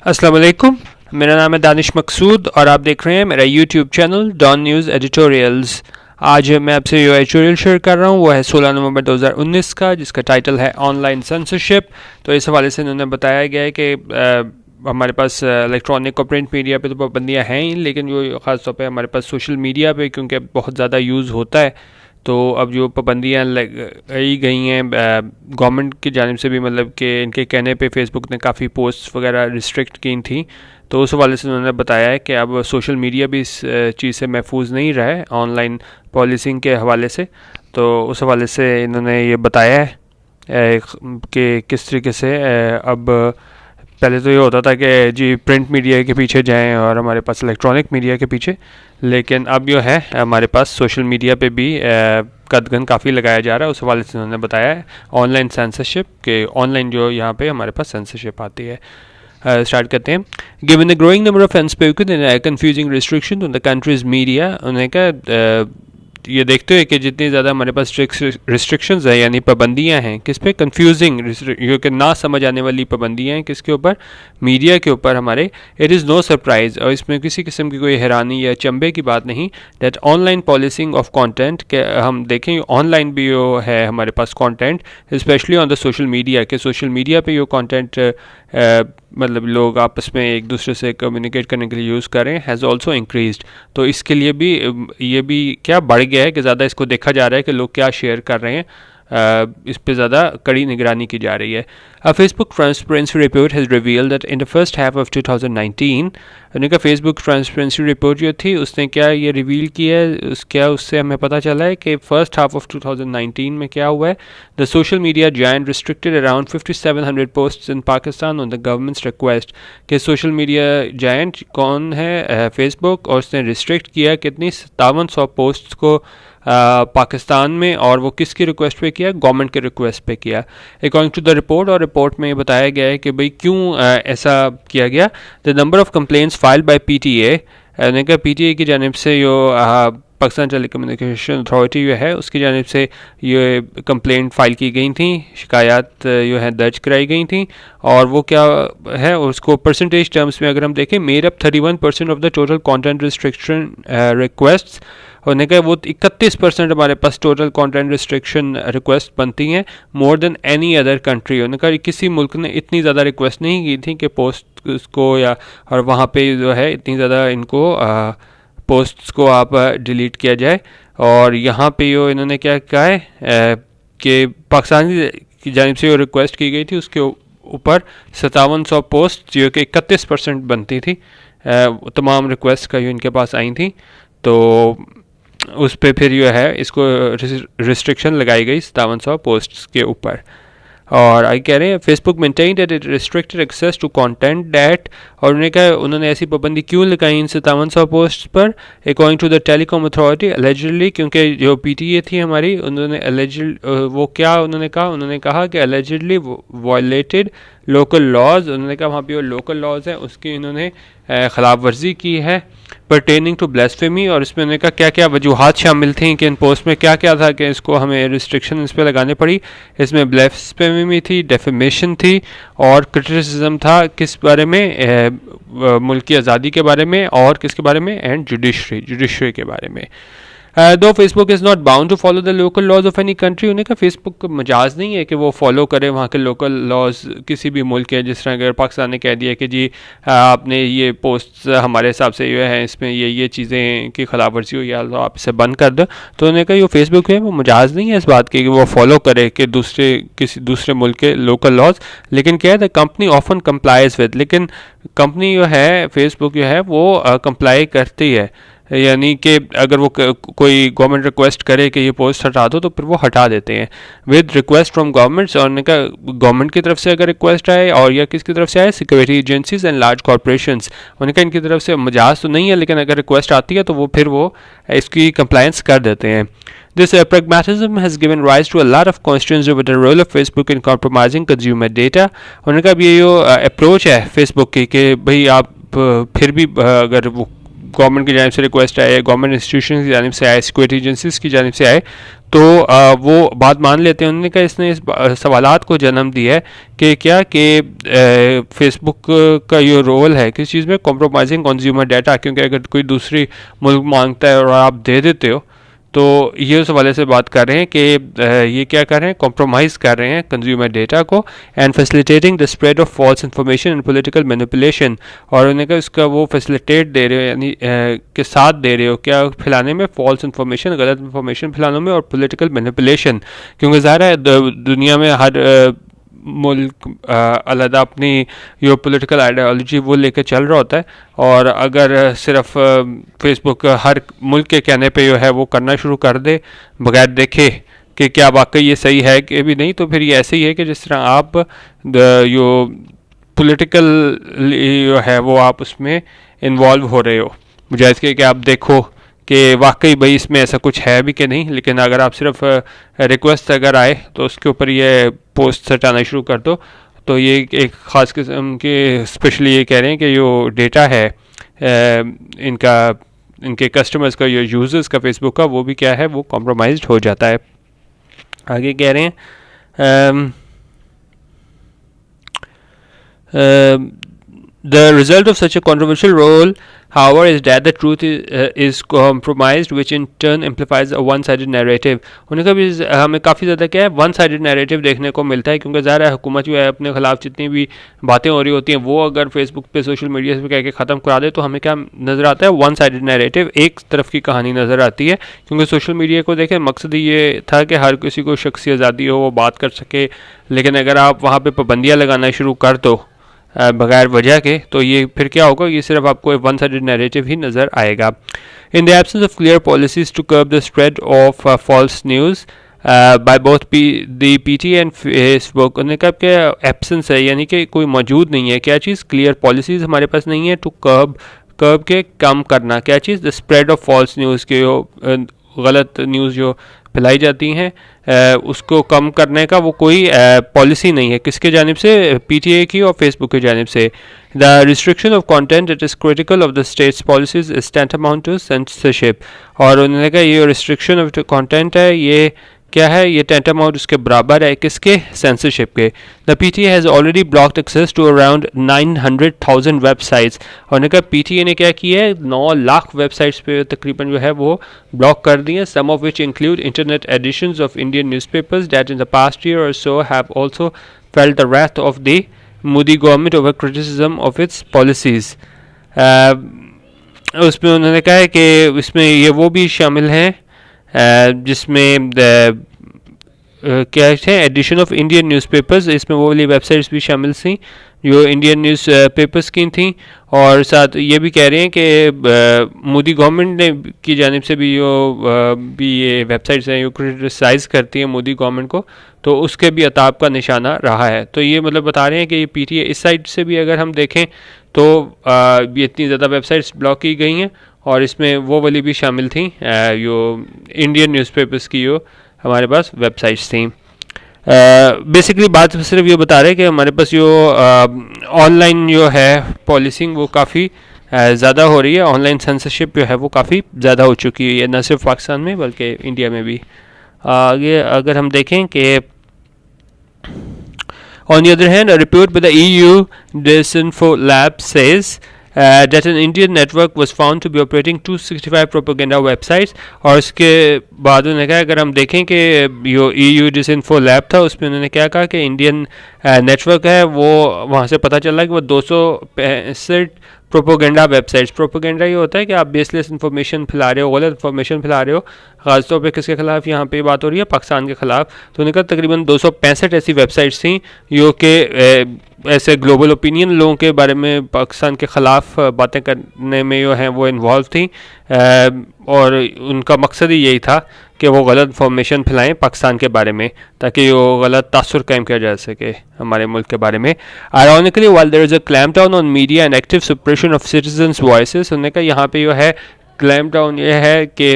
अस्सलाम वालेकुम। मेरा नाम है दानिश मकसूद और आप देख रहे हैं मेरा YouTube channel Dawn news editorials. आज मैं आपसे जो एडिटोरियल शेयर कर रहा हूँ वो है 16 नवंबर 2019 का, जिसका टाइटल है ऑनलाइन सेंसरशिप। तो इस हवाले से इन्होंने बताया गया है कि हमारे पास इलेक्ट्रॉनिक और प्रिंट मीडिया पे तो पाबंदियाँ हैं ही, लेकिन जो ख़ास तौर पे हमारे पास सोशल मीडिया पे क्योंकि बहुत ज़्यादा यूज़ होता है, तो अब जो पाबंदियाँ लगाई गई हैं गवर्नमेंट की जानिब से भी, मतलब कि इनके कहने पे फेसबुक ने काफ़ी पोस्ट वगैरह रिस्ट्रिक्ट की थी। तो उस हवाले से उन्होंने बताया है कि अब सोशल मीडिया भी इस चीज़ से महफूज नहीं रहा है ऑनलाइन पॉलिसिंग के हवाले से। तो उस हवाले से इन्होंने ये बताया है कि किस तरीके से अब पहले तो ये होता था कि जी प्रिंट मीडिया के पीछे जाएं और हमारे पास इलेक्ट्रॉनिक मीडिया के पीछे, लेकिन अब जो है हमारे पास सोशल मीडिया पे भी कदगन काफ़ी लगाया जा रहा है। उस हवाले से उन्होंने बताया है ऑनलाइन सेंसरशिप के ऑनलाइन जो यहाँ पे हमारे पास सेंसरशिप आती है। स्टार्ट करते हैं। Given the growing number of unspoken and confusing restriction on the countries media, उन्होंने कहा ये देखते हुए कि जितनी ज़्यादा हमारे पास रिस्ट्रिक्शंस है यानी पाबंदियाँ हैं, किस पे, कंफ्यूजिंग कि ना समझ आने वाली पाबंदियाँ हैं, किसके ऊपर, मीडिया के ऊपर हमारे। इट इज़ नो सरप्राइज, और इसमें किसी किस्म की कोई हैरानी या चंबे की बात नहीं, that online policing of content के हम देखें ऑनलाइन भी जो है हमारे पास content, specially on the social media, के सोशल मीडिया पे जो कंटेंट मतलब लोग आपस में एक दूसरे से कम्युनिकेट करने के लिए यूज़ करें, हैज़ ऑल्सो इंक्रीज्ड। तो इसके लिए भी ये भी क्या बढ़ गया है कि ज़्यादा इसको देखा जा रहा है कि लोग क्या शेयर कर रहे हैं, इस पे ज़्यादा कड़ी निगरानी की जा रही है। A Facebook transparency report has revealed that in the first half of 2019, उनका फेसबुक ट्रांसपेरेंसी रिपोर्ट जो थी उसने क्या ये रिवील किया है, क्या उससे हमें पता चला है कि फर्स्ट हाफ ऑफ 2019 में क्या हुआ है। The social media giant restricted around 5700 posts in Pakistan on the governments request. कि सोशल मीडिया जायंट कौन है, फेसबुक, और उसने रिस्ट्रिक्ट किया कितनी 5700 पोस्ट्स को पाकिस्तान में, और वो किसकी रिक्वेस्ट पे किया, गवर्नमेंट के रिक्वेस्ट पे किया अकॉर्डिंग टू द रिपोर्ट। और रिपोर्ट में ये बताया गया है कि भाई क्यों ऐसा किया गया। The number of complaints filed by PTA, ने कहा पीटीए की जानिब से जो पाकिस्तान टेलीकम्युनिकेशन अथॉरिटी जो है उसकी जानिब से ये कंप्लेंट फ़ाइल की गई थी, शिकायत जो है दर्ज कराई गई थी, और वो क्या है उसको परसेंटेज टर्म्स में अगर हम देखें, made up 31% of the total content restriction requests. उन्होंने कहा वो 31% हमारे पास टोटल कंटेंट रिस्ट्रिक्शन रिक्वेस्ट बनती हैं, more than any other country. उन्होंने कहा किसी मुल्क ने इतनी ज़्यादा रिक्वेस्ट नहीं की थी कि पोस्ट को या, और वहाँ पे जो है इतनी ज़्यादा इनको पोस्ट्स को आप डिलीट किया जाए। और यहाँ पे जो इन्होंने क्या कहा है कि पाकिस्तान की जानिब से जो रिक्वेस्ट की गई थी उसके ऊपर 5700 पोस्ट जो कि 31% बनती थी तमाम रिक्वेस्ट का जो इनके पास आई थी, तो उस पर फिर जो है इसको रिस्ट्रिक्शन लगाई गई 5700 पोस्ट्स के ऊपर। और आई कह रहे हैं Facebook maintain that it restricted access to content that, और उन्होंने कहा उन्होंने ऐसी पाबंदी क्यों लगाई इन 5700 पोस्ट पर, according to the telecom authority allegedly, क्योंकि जो पीटीए थी हमारी उन्होंने वो क्या उन्होंने कहा कि एलिजिडली वायलेटेड लोकल लॉज। उन्होंने कहा वहाँ पे जो लोकल लॉज हैं उसकी इन्होंने ख़िलाफ़ वर्जी की है परटेनिंग टू ब्लास्फेमी। और इसमें उन्होंने कहा क्या क्या वजूहात शामिल थी कि इन पोस्ट में क्या क्या था कि इसको हमें रिस्ट्रिक्शन इस पर लगानी पड़ी। इसमें ब्लास्फेमी थी, डेफेमेशन थी, और क्रिटिसिज्म था किस बारे में, मुल्क की आज़ादी के बारे में, और किसके बारे में, एंड जुडिशरी के बारे में। दो Facebook is not bound to follow the local laws of any country. उन्हें कहा फेसबुक का मजाज नहीं है कि वो फॉलो करे वहाँ के लोकल लॉज किसी भी मुल्क के। जिस तरह अगर पाकिस्तान ने कह दिया कि जी आपने ये पोस्ट हमारे हिसाब से ये है, इसमें ये चीज़ें की खिलाफ वर्जी हुई है तो आप इसे बंद कर दो। तो उन्होंने कहा ये फेसबुक है वो मजाज नहीं है इस बात की कि वो फॉलो करे कि किसी दूसरे मुल्क के लोकल लॉज। लेकिन क्या है the company often complies with, लेकिन कंपनी जो है फेसबुक जो है वो कंप्लाई करती है, यानी कि अगर वो कोई गवर्नमेंट रिक्वेस्ट करे कि ये पोस्ट हटा दो तो फिर वो हटा देते हैं विद रिक्वेस्ट फ्रॉम गवर्नमेंट्स। और उन्होंने कहा गवर्नमेंट की तरफ से अगर रिक्वेस्ट आए और या किसकी तरफ से आए, security agencies and large corporations. उन्होंने कहा इनकी तरफ से मजाज तो नहीं है, लेकिन अगर रिक्वेस्ट आती है तो वो फिर वो इसकी कंप्लायंस कर देते हैं। This pragmatism has given rise to a lot of questions over the role of Facebook in compromising consumer data. उन्होंने कहा ये जो अप्रोच है फेसबुक की कि भाई आप फिर भी अगर वो गवर्नमेंट की जानिब से रिक्वेस्ट आए, गवर्नमेंट इंस्टीट्यूशन की जानिब से आए, सिक्योरिटी एजेंसीज की जानिब से आए, तो वो बात मान लेते हैं। उन्होंने कहा इसने इस सवालात को जन्म दिया है कि क्या कि फेसबुक का ये रोल है किस चीज़ में, कॉम्प्रोमाइजिंग कंज्यूमर डाटा, क्योंकि अगर कोई दूसरी मुल्क मांगता है और आप दे देते हो, तो ये उस हवाले से बात कर रहे हैं कि ये क्या कर रहे हैं, कॉम्प्रोमाइज़ कर रहे हैं कंज्यूमर डेटा को, and facilitating the spread of false information and political manipulation. और उन्होंने कहा इसका वो फैसिलिटेट दे रहे हो, यानी के साथ दे रहे हो क्या फैलाने में, फॉल्स इन्फॉर्मेशन, गलत इन्फॉर्मेशन फैलाने में, और पॉलिटिकल मैनिपुलेशन, क्योंकि ज़ाहिर है दुनिया में हर मुल्क अलग अपनी जो पॉलिटिकल आइडियोलॉजी वो लेकर चल रहा होता है, और अगर सिर्फ फेसबुक हर मुल्क के कहने पे जो है वो करना शुरू कर दे बगैर देखे कि क्या वाकई ये सही है कि भी नहीं, तो फिर ये ऐसे ही है कि जिस तरह आप जो पॉलिटिकल जो है वो आप उसमें इन्वॉल्व हो रहे हो, बजाय इसके कि आप देखो कि वाकई भाई इसमें ऐसा कुछ है भी कि नहीं। लेकिन अगर आप सिर्फ रिक्वेस्ट अगर आए तो उसके ऊपर ये पोस्ट हटाना शुरू कर दो, तो ये एक ख़ास किस्म के स्पेशली ये कह रहे हैं कि जो डेटा है इनके कस्टमर्स का, जो यूज़र्स का फेसबुक का, वो भी क्या है, वो कॉम्प्रोमाइज्ड हो जाता है। आगे कह रहे हैं the result of such a controversial role, however, is that the truth is compromised, which in turn amplifies a one-sided narrative. उन्हें कभी हमें काफ़ी ज़्यादा क्या है, one-sided narrative देखने को मिलता है, क्योंकि ज़ाहिर है हुकूमत जो है अपने ख़िलाफ़ जितनी भी बातें हो रही होती हैं वो अगर फेसबुक पे, सोशल मीडिया पे कह के ख़त्म करा दे, तो हमें क्या नज़र आता है, वन-साइडेड नैरेटिव, एक तरफ की कहानी नज़र आती है। क्योंकि सोशल मीडिया को देखें, मकसद ये था कि हर किसी को शख्सी आज़ादी हो, वो बात कर सके, लेकिन अगर आप वहाँ पर पाबंदियाँ लगाना शुरू कर दो बगैर वजह के, तो ये फिर क्या होगा, ये सिर्फ आपको वन साइडेड नैरेटिव ही नज़र आएगा। In the absence of clear policies to curb the spread of false news by both the PT and Facebook, उन्होंने कहा कि एब्सेंस है, यानी कि कोई मौजूद नहीं है, क्या चीज़, क्लियर पॉलिसीज़ हमारे पास नहीं है, टू कर्ब के कम करना, क्या चीज़, the spread of false news के गलत न्यूज़ जो फैलाई जाती हैं उसको कम करने का वो कोई पॉलिसी नहीं है, किसके जानिब से, पीटीए की और फेसबुक की जानिब से। The restriction of content it is critical of the states policies is tantamount to censorship, और उन्होंने कहा ये रिस्ट्रिक्शन ऑफ कंटेंट है, ये क्या है, ये tantamount उसके बराबर है, किसके, सेंसरशिप के। The PTA has already blocked access to around 900,000 websites, और उन्होंने कहा पीटीए ने क्या किया है, 9 लाख वेबसाइट्स पे तकरीबन जो है वो ब्लॉक कर दी हैं, some of which include internet editions of Indian newspapers that in the past year और so have also felt the wrath of the Modi government over criticism of its policies. उसमें उन्होंने कहा है कि इसमें ये वो भी शामिल हैं जिसमें क्या है, एडिशन ऑफ इंडियन न्यूज़पेपर्स, इसमें वो वाली वेबसाइट्स भी शामिल थी जो इंडियन न्यूज़ पेपर्स की थी, और साथ ये भी कह रहे हैं कि मोदी गवर्नमेंट ने की जानिब से भी भी ये वेबसाइट्स हैं जो क्रिटिसाइज़ करती हैं मोदी गवर्नमेंट को, तो उसके भी अताब का निशाना रहा है। तो ये मतलब बता रहे हैं कि ये पीटीए इस साइड से भी अगर हम देखें तो ये इतनी ज़्यादा वेबसाइट्स ब्लॉक की गई हैं, और इसमें वो वाली भी शामिल थी जो इंडियन न्यूज़पेपर्स की जो हमारे पास वेबसाइट्स थी। बेसिकली बात सिर्फ ये बता रहे हैं कि हमारे पास जो ऑनलाइन जो है पॉलिसिंग वो काफ़ी ज़्यादा हो रही है, ऑनलाइन सेंसरशिप जो है वो काफ़ी ज़्यादा हो चुकी है, न सिर्फ पाकिस्तान में बल्कि इंडिया में भी। आगे अगर हम देखें कि on the other hand, a report by the EU Disinfo Lab says that an Indian network was found to be operating 265 propaganda websites, और उसके बाद उन्होंने कहा अगर हम देखें कि जो EU Disinfo Lab था उसमें उन्होंने क्या कहा कि इंडियन नेटवर्क है वो वहाँ से पता चला कि वो 265 प्रोपोगेंडा वेबसाइट्स, प्रोपोगेंडा ये होता है कि आप बेसलेस इन्फॉर्मेशन फैला रहे हो, गलत इन्फॉर्मेशन फैला रहे हो, ख़ासतौर पे किसके खिलाफ, यहाँ पे बात हो रही है पाकिस्तान के ख़िलाफ़। तो उन्होंने कहा तकरीबन 265 ऐसी वेबसाइट्स थी जो कि ऐसे ग्लोबल ओपिनियन लोगों के बारे में पाकिस्तान के ख़िलाफ़ बातें करने में जो हैं वो इन्वॉल्व थी, और उनका मकसद ही यही था कि वो गलत इन्फॉर्मेशन फैलाएं पाकिस्तान के बारे में, ताकि वो गलत तासुर कायम किया जा सके हमारे मुल्क के बारे में। Ironically while there is a clamp down on media and active suppression of citizens voices, उन्होंने कहा यहाँ पे जो है क्लैम्प डाउन ये है कि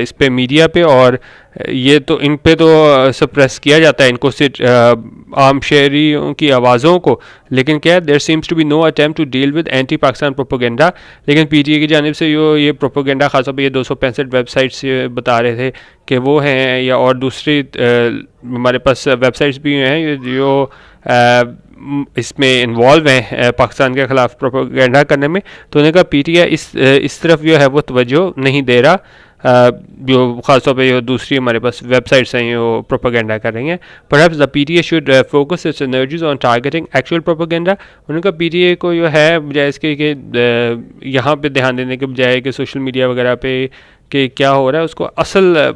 इस पे मीडिया पे और ये तो इन पे तो सप्रेस किया जाता है इनको से आम शहरियों की आवाज़ों को, लेकिन क्या है, there seems to be no attempt to deal with anti Pakistan propaganda. लेकिन पीटीए की जानिब से ये प्रोपोगेंडा खासतौर पर ये 265 वेबसाइट्स बता रहे थे कि वो हैं, या और दूसरी हमारे पास वेबसाइट्स भी हैं जो इसमें इन्वॉल्व हैं पाकिस्तान के ख़िलाफ़ प्रोपोगेंडा करने में। तो उन्होंने कहा पीटीआई इस तरफ जो है वो तवज्जो नहीं दे रहा, जो ख़ासतौर पे जो दूसरी हमारे पास वेबसाइट्स हैं वो प्रोपोगेंडा कर रही हैं। Perhaps the PTA should focus it's energies on targeting actual propaganda. उनका पीटीए को जो है बजाय इसके कि यहाँ पे ध्यान देने के बजाय कि सोशल मीडिया वगैरह पे कि क्या हो रहा है, उसको असल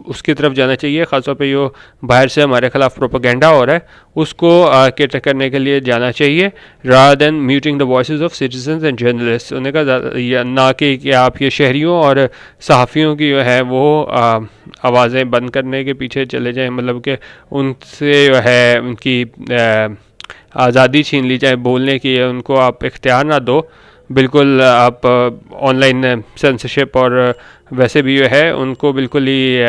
उसकी तरफ जाना चाहिए। ख़ासतौर पे जो बाहर से हमारे ख़िलाफ़ प्रोपोगेंडा हो रहा है उसको कैटर करने के लिए जाना चाहिए, rather than muting the voices of citizens and journalist. उन्होंने कहा ना कि आप ये शहरियों और सहाफ़ियों की जो है वो आवाज़ें बंद करने के पीछे चले जाएं, मतलब कि उनसे जो है उनकी आज़ादी छीन ली जाए बोलने की, उनको आप इख्तियार ना दो। बिल्कुल आप ऑनलाइन सेंसरशिप और वैसे भी जो है उनको बिल्कुल ही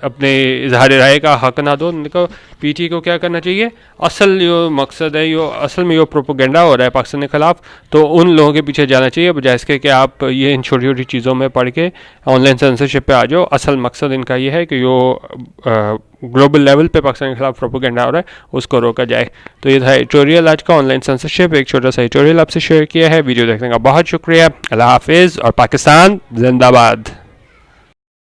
अपने इजहार राय का हक ना दो। उनको पीटी को क्या करना चाहिए, असल जो मकसद है, जो असल में जो प्रोपोगेंडा हो रहा है पाकिस्तान के ख़िलाफ़, तो उन लोगों के पीछे जाना चाहिए बजाय इसके कि आप ये इन छोटी छोटी चीज़ों में पढ़ के ऑनलाइन सेंसरशिप पे आ जाओ। असल मकसद इनका ये है कि जो ग्लोबल लेवल पे पाकिस्तान के खिलाफ प्रोपोगेंडा हो रहा है उसको रोका जाए। तो ये था एडिटोरियल आज का ऑनलाइन सेंसरशिप, एक छोटा सा एडिटोरियल आपसे शेयर किया है। वीडियो देखने का बहुत शुक्रिया। अल्लाह हाफिज़ और पाकिस्तान जिंदाबाद।